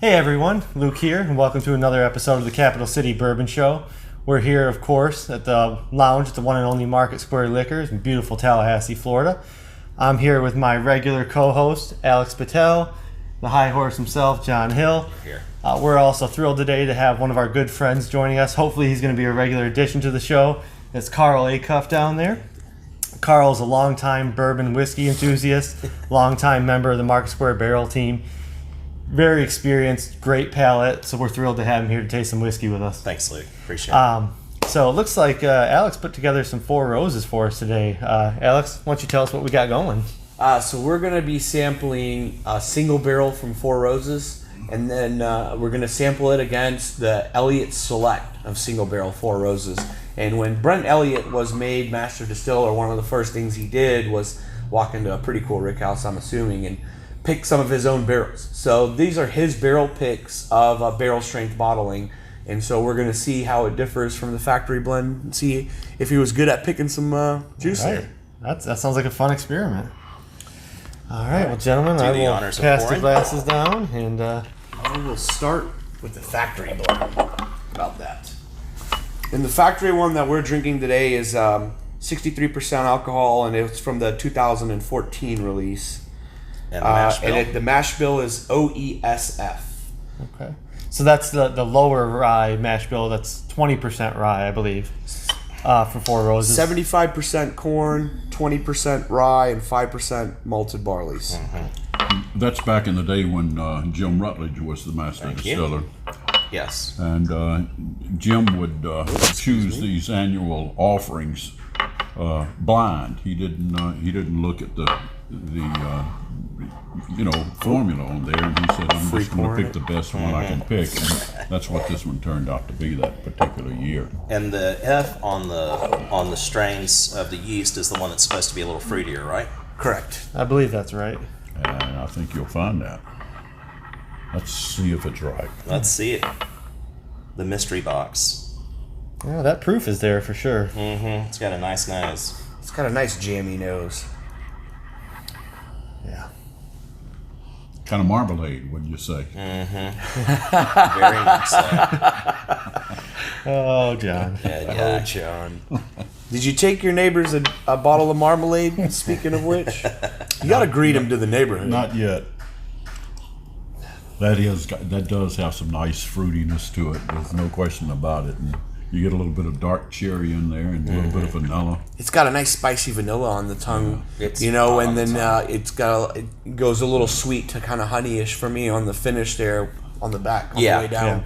Hey everyone, Luke here, and welcome to another episode of the Capital City Bourbon Show. We're here, of course, at the lounge at the one and only Market Square Liquors in beautiful Tallahassee, Florida. I'm here with my regular co-host, Alex Patel, the high horse himself, John Hill. Here. We're also thrilled today to have one of our good friends joining us. Hopefully he's going to be a regular addition to the show. It's Carl Acuff down there. Carl's a longtime bourbon whiskey enthusiast, longtime member of the Market Square Barrel team. Very experienced, great palate, so we're thrilled to have him here to taste some whiskey with us. Thanks, Luke. Appreciate it. So it looks like Alex put together some Four Roses for us today. Alex, why don't you tell us what we got going? So we're going to be sampling a single barrel from Four Roses, and then we're going to sample it against the Elliot Select of single barrel Four Roses. And when Brent Elliot was made master distiller, one of the first things he did was walk into a pretty cool rick house, I'm assuming, and pick some of his own barrels. So these are his barrel picks of barrel strength bottling. And so we're going to see how it differs from the factory blend and see if he was good at picking some juice Right. there. That sounds like a fun experiment. All right, well, gentlemen, I will honors of pass the pouring. glasses down. And We will start with the factory blend. About that. And the factory one that we're drinking today is 63% alcohol, and it's from the 2014 release. And the mash bill. The mash bill is OESF. okay, so that's the lower rye mash bill. That's 20% rye, I believe, for Four Roses. 75% corn, 20% rye, and 5% malted barleys. That's back in the day when Jim Rutledge was the master distiller. Yes. And Jim would choose these annual offerings blind. He didn't look at the formula on there, and he said, "I'm just going to pick the best one I can pick." And that's what this one turned out to be that particular year. And the F on the strains of the yeast is the one that's supposed to be a little fruitier, right? Correct. I believe that's right. And I think you'll find that. Let's see if it's right. Let's see it. The mystery box. Yeah, that proof is there for sure. It's got a nice nose. It's got a nice jammy nose. Yeah. Kind of marmalade, wouldn't you say? Very much so. Oh, John. Yeah. Oh, John. Did you take your neighbors a bottle of marmalade, speaking of which? You got to greet him to the neighborhood. Not yet. That does have some nice fruitiness to it. There's no question about it. And you get a little bit of dark cherry in there and a little bit of vanilla. It's got a nice spicy vanilla on the tongue, It's and on then the tongue. it goes a little sweet to kind of honeyish for me on the finish there on the back, on Yeah. the way down.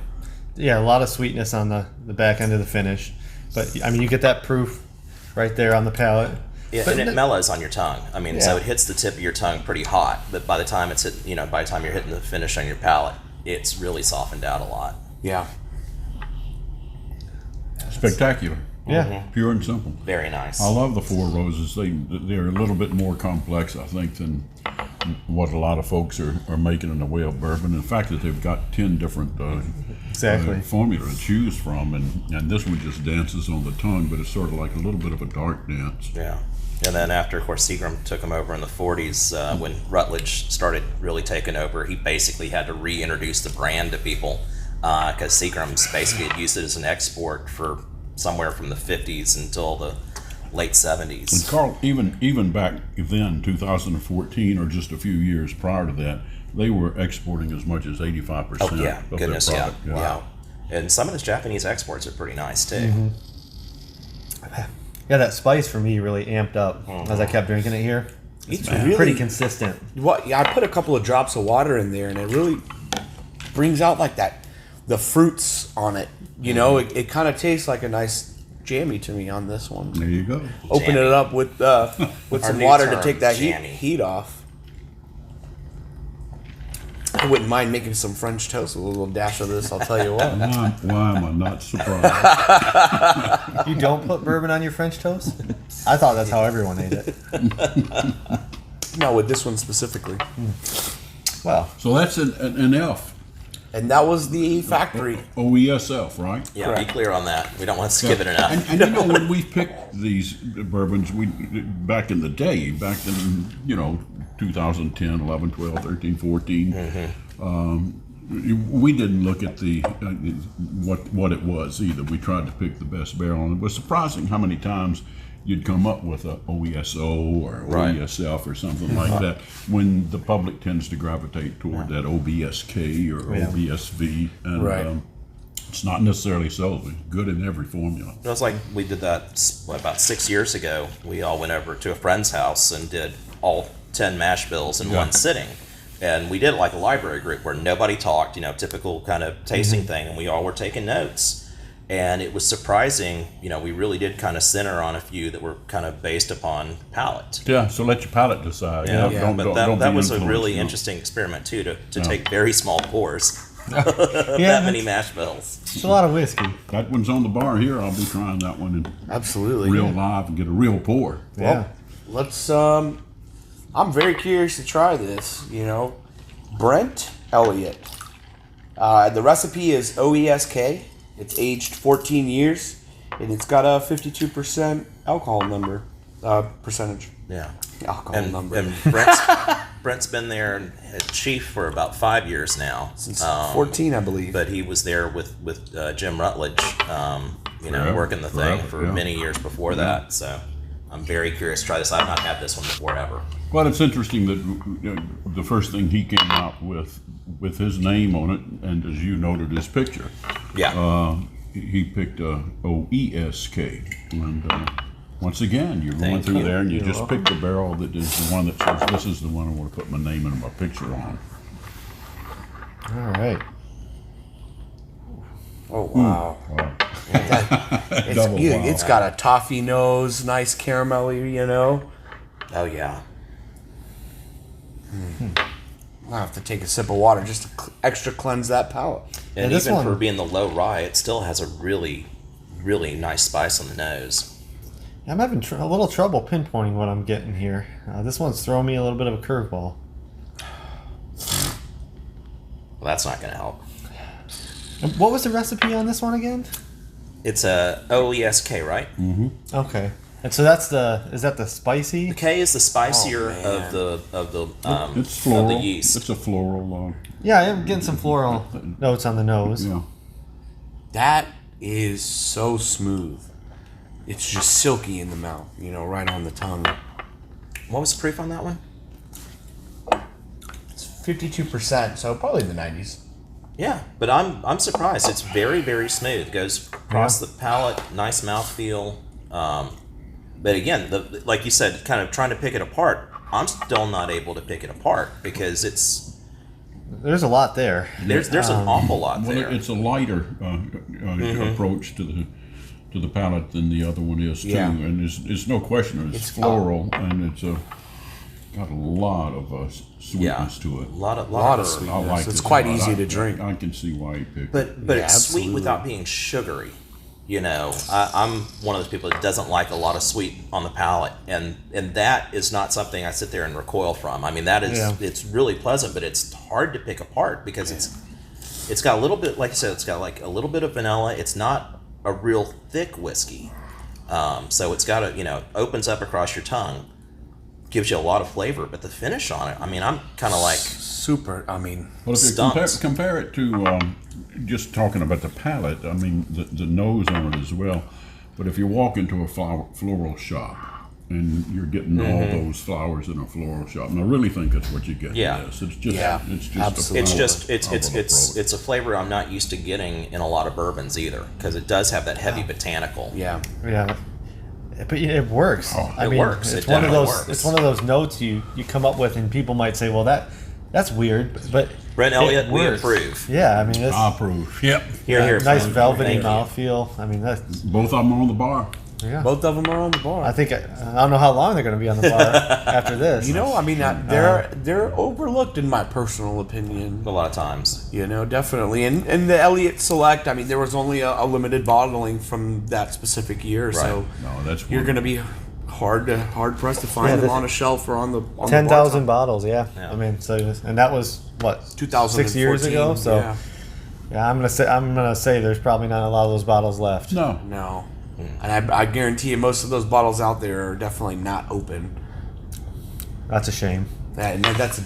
Yeah, a lot of sweetness on the back end of the finish. But, I mean, you get that proof right there on the palate. Yeah, But and it mellows on your tongue. I mean, Yeah. so it hits the tip of your tongue pretty hot, but by the time by the time you're hitting the finish on your palate, it's really softened out a lot. Yeah. Spectacular. Yeah. Pure and simple. Very nice. I love the Four Roses. They're a little bit more complex, I think, than what a lot of folks are making in the way of bourbon. In fact, that they've got 10 different Exactly. formula to choose from, and this one just dances on the tongue, but it's sort of like a little bit of a dark dance. Yeah. And then after, of course, Seagram took him over in the 40s, when Rutledge started really taking over, he basically had to reintroduce the brand to people because Seagram's basically had used it as an export for somewhere from the 50s until the late 70s. And Carl, even back then, 2014, or just a few years prior to that, they were exporting as much as 85% Oh, yeah. of Goodness, their yeah. product. Wow. And some of those Japanese exports are pretty nice, too. Yeah, that spice for me really amped up as I kept drinking it here. It's Pretty consistent. I put a couple of drops of water in there, and it really brings out like the fruits on it. It kind of tastes like a nice jammy to me on this one. There you go. Open Jammy. it up with some new water to term, take that jammy. heat off. I wouldn't mind making some French toast with a little dash of this, I'll tell you what. Why am I not surprised? You don't put bourbon on your French toast? I thought that's how everyone ate it. No, with this one specifically. Well, So that's an F. And that was the factory. OESF, right? Yeah, Correct. be clear on that. We don't want to skip it enough. And when we picked these bourbons, back in the day, back in 2010, 11, 12, 13, 14, We didn't look at the what it was either. We tried to pick the best barrel, and it was surprising how many times you'd come up with a OESO or Right. OESF or something like that, when the public tends to gravitate toward that OBSK or OBSV, and Right. it's not necessarily so. It's good in every formula. It was like we did that about 6 years ago. We all went over to a friend's house and did all 10 mash bills in one sitting. And we did it like a library group where nobody talked, typical kind of tasting thing, and we all were taking notes. And it was surprising, we really did kind of center on a few that were kind of based upon palate. Yeah, so let your palate decide. Yeah, Don't that be was a influenced, really interesting experiment too, to take very small pours, Yeah, that many mash bills. it's a lot of whiskey. That one's on the bar here. I'll be trying that one in Absolutely. real live and get a real pour. Yeah. Let's. I'm very curious to try this. Brent Elliot. The recipe is OESK. It's aged 14 years, and it's got a 52% alcohol percentage. Yeah. Alcohol number. And Brent's been there and had chief for about 5 years now. Since 14, I believe. But he was there with Jim Rutledge, Forever. working the thing Forever, for yeah. many years before that. So I'm very curious to try this. I've not had this one before ever. Well, it's interesting that the first thing he came out with his name on it, and as you noted, his picture. Yeah. He picked OESK, and once again, you're going Thank through you. there and you just pick the barrel that is the one that says, this is the one I want to put my name and my picture on. All right. Oh, wow. Wow. It's, Double wow. it's got a toffee nose, nice caramelly, Oh, yeah. I'll have to take a sip of water just to extra cleanse that palate. And this even one- for being the low rye, it still has a really, really nice spice on the nose. I'm having a little trouble pinpointing what I'm getting here. This one's throwing me a little bit of a curveball. Well, that's not going to help. And what was the recipe on this one again? It's a OESK, right? Okay. And so is that the spicy? The K is the spicier man. of the It's floral. of the yeast. It's a floral. Yeah, I'm getting some floral notes on the nose. Yeah. That is so smooth. It's just silky in the mouth, right on the tongue. What was the proof on that one? It's 52%, so probably in the 90s. Yeah, but I'm surprised. It's very, very smooth. Goes across the palate, nice mouthfeel. But again, like you said, kind of trying to pick it apart. I'm still not able to pick it apart because There's a lot there. there's an awful lot Well, there. it's a lighter approach to the palate than the other one is too, Yeah. and it's no question it's floral, and it's got a lot of sweetness to it. A lot of Lot of herb. sweet. I like It's this quite a lot. easy to drink. I can see why you picked it. But Yeah, it's sweet absolutely. without being sugary. I'm one of those people that doesn't like a lot of sweet on the palate, and that is not something I sit there and recoil from. I mean, that is it's really pleasant, but it's hard to pick apart because it's got a little bit, like I said, it's got like a little bit of vanilla. It's not a real thick whiskey, so it's got opens up across your tongue, gives you a lot of flavor, but the finish on it, I mean, I'm kind of like Super, Well, if you Stunts. compare it to just talking about the palate, I mean the nose on it as well. But if you walk into a floral shop and you're getting all those flowers in a floral shop, and I really think that's what you get. Yeah. in this. It's just absolutely. it's a flavor I'm not used to getting in a lot of bourbons either, because it does have that heavy botanical. Yeah. Yeah. But it works. It works. It's It one of definitely those. works. It's one of those notes you come up with, and people might say, "Well, that's weird," but Brent Elliot, it we works. approve. Yeah, I mean, it's I approve. Yep. Here, nice folks. velvety Thank you. mouthfeel. I mean, that's Both of them on the bar. yeah. Both of them are on the bar. I think I don't know how long they're going to be on the bar after this. They're overlooked in my personal opinion. A lot of times. Definitely. And the Elliot Select, I mean, there was only a limited bottling from that specific year, so No, that's you're going to be hard pressed to find Yeah, them this- on a shelf or on the 10,000 bottles. Yeah. Yeah. I mean, and that was what 2014, 6 years ago. So yeah. yeah, I'm gonna say there's probably not a lot of those bottles left. No. No. And I guarantee you most of those bottles out there are definitely not open. That's a shame. And that's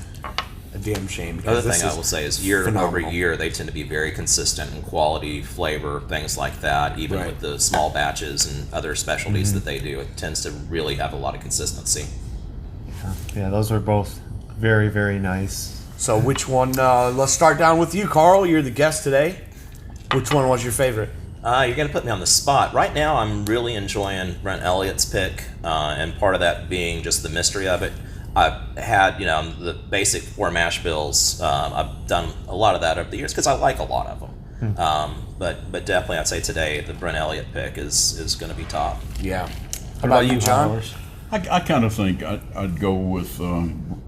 a damn shame. Another because this thing I is will say is year over phenomenal. year, they tend to be very consistent in quality, flavor, things like that. Even Right. with the small batches and other specialties that they do, it tends to really have a lot of consistency. Yeah, those were both very, very nice. So which one? Let's start down with you, Carl. You're the guest today. Which one was your favorite? You're going to put me on the spot. Right now, I'm really enjoying Brent Elliott's pick, and part of that being just the mystery of it. I've had, the basic 4 mash bills. I've done a lot of that over the years because I like a lot of them. But definitely, I'd say today the Brent Elliott pick is going to be top. Yeah. How about you, John? Howard? I kind of think I'd go with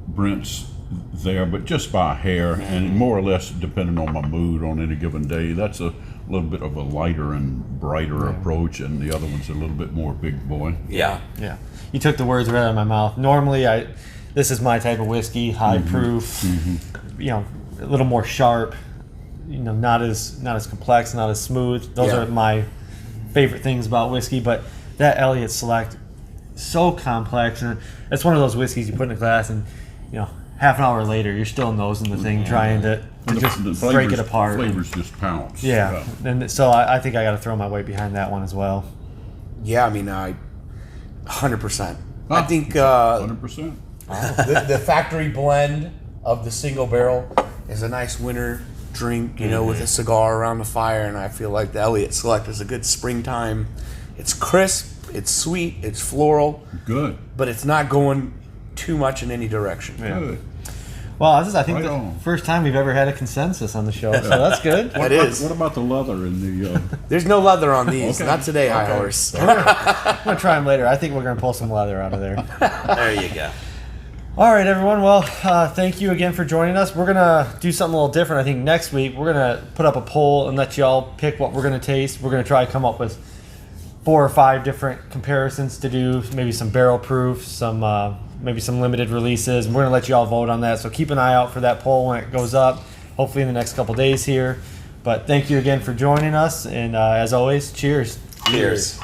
Brent's there, but just by a hair, and more or less depending on my mood on any given day. That's a little bit of a lighter and brighter approach, and the other one's a little bit more big boy. Yeah. Yeah, you took the words right out of my mouth. Normally, this is my type of whiskey, high proof, a little more sharp, not as complex, not as smooth. Those are my favorite things about whiskey. But that Elliott Select, so complex, and it's one of those whiskeys you put in a glass, and half an hour later you're still nosing the thing, trying to just break it apart. Flavors just pounce. Yeah, and so I think I got to throw my weight behind that one as well. Yeah, I mean, 100%. I think 100%. the factory blend of the single barrel is a nice winter drink, with a cigar around the fire, and I feel like the Elliott Select is a good springtime. It's crisp, it's sweet, it's floral, Good. but it's not going too much in any direction. Good. Well, this is, I think, Right the on. first time we've ever had a consensus on the show, so that's good. That is. What about the leather in the? There's no leather on these. Okay. Not today, High Okay. Horse. I'm gonna try them later. I think we're gonna pull some leather out of there. There you go. All right, everyone. Well, thank you again for joining us. We're gonna do something a little different. I think next week we're gonna put up a poll and let y'all pick what we're gonna taste. We're gonna try to come up with 4 or 5 different comparisons to do. Maybe some barrel proof, maybe some limited releases. And we're gonna let y'all vote on that. So keep an eye out for that poll when it goes up. Hopefully in the next couple days here. But thank you again for joining us. And as always, cheers. Cheers.